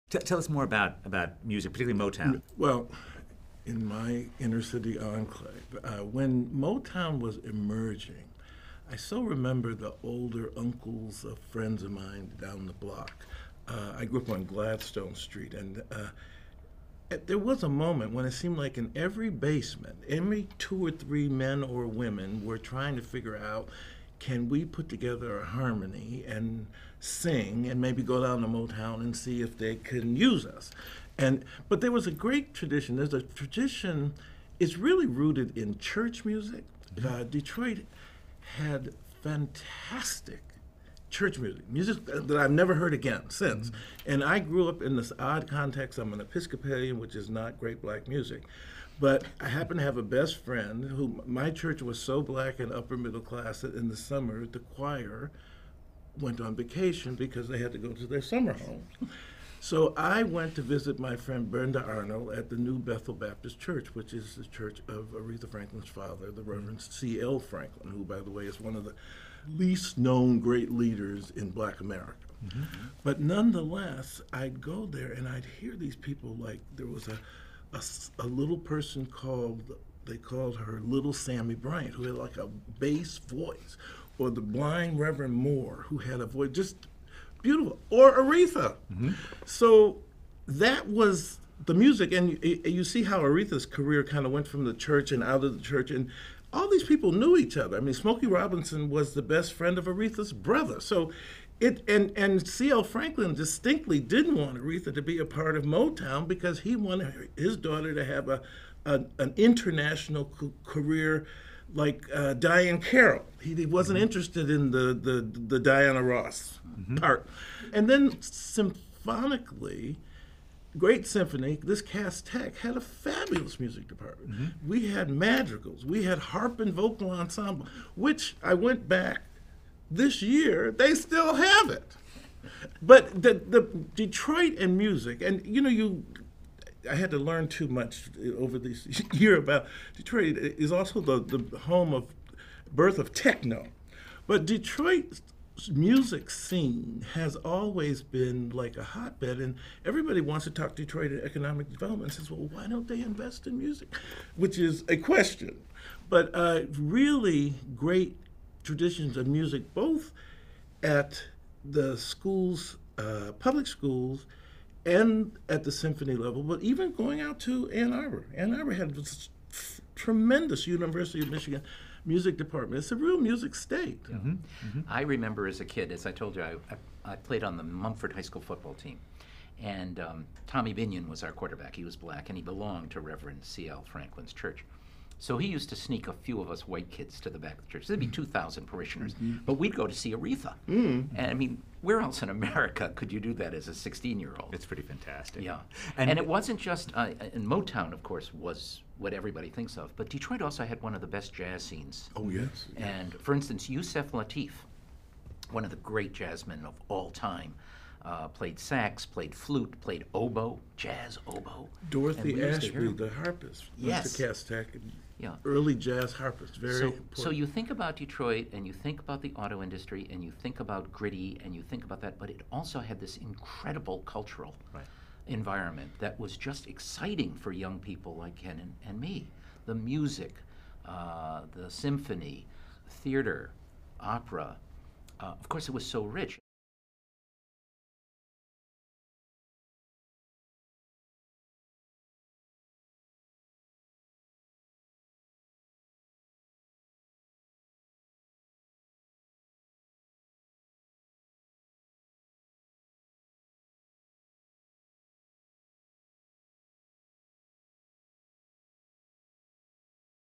Tell us more about music, particularly Motown. Well, in my inner city enclave, when Motown was emerging, I so remember the older uncles of friends of mine down the block. I grew up on Gladstone Street, and there was a moment when it seemed like in every basement, every two or three men or women were trying to figure out, can we put together a harmony and sing and maybe go down to Motown and see if they can use us. But there was a great tradition. There's a tradition, it's really rooted in church music. Detroit had fantastic church music that I've never heard again since. And I grew up in this odd context. I'm an Episcopalian, which is not great black music. But I happen to have a best friend who, my church was so black and upper middle class that in the summer, the choir went on vacation because they had to go to their summer homes. So I went to visit my friend Brenda Arnold at the New Bethel Baptist Church, which is the church of Aretha Franklin's father, the Reverend C.L. Franklin, who, by the way, is one of the least known great leaders in black America. But nonetheless, I'd go there and I'd hear these people, like there was a little person they called her Little Sammy Bryant, who had like a bass voice, or the blind Reverend Moore, who had a voice just beautiful, or Aretha. So that was the music, and you see how Aretha's career kind of went from the church and out of the church, and all these people knew each other. I mean, Smokey Robinson was the best friend of Aretha's brother. So and C.L. Franklin distinctly didn't want Aretha to be a part of Motown because he wanted his daughter to have an international career like Diane Carroll. He wasn't interested in the Diana Ross part. And then symphonically, great symphony, this Cass Tech had a fabulous music department. We had madrigals, we had harp and vocal ensemble, which I went back this year, they still have it. But the Detroit and music, and I had to learn too much over this year about Detroit is also the home of birth of techno. But Detroit's music scene has always been like a hotbed, and everybody wants to talk Detroit and economic development and says, well, why don't they invest in music? Which is a question. But really great traditions of music, both at the schools, public schools, and at the symphony level, but even going out to Ann Arbor. Ann Arbor had this tremendous University of Michigan music department. It's a real music state. I remember as a kid, as I told you, I played on the Mumford High School football team. And Tommy Binion was our quarterback. He was black, and he belonged to Reverend C.L. Franklin's church. So he used to sneak a few of us white kids to the back of the church. There'd be 2,000 parishioners, but we'd go to see Aretha. And I mean, where else in America could you do that as a 16-year-old? It's pretty fantastic. Yeah. And it wasn't just, and Motown, of course, was what everybody thinks of, but Detroit also had one of the best jazz scenes. Oh, yes. And for instance, Yusef Lateef, one of the great jazzmen of all time, played sax, played flute, played oboe, jazz oboe. Dorothy Ashby, the harpist, yes. went to Cass Tech. Yeah. Early jazz harpist, very important. So you think about Detroit, and you think about the auto industry, and you think about gritty, and you think about that, but it also had this incredible cultural environment that was just exciting for young people like Ken and me. The music, the symphony, theater, opera. Of course, it was so rich.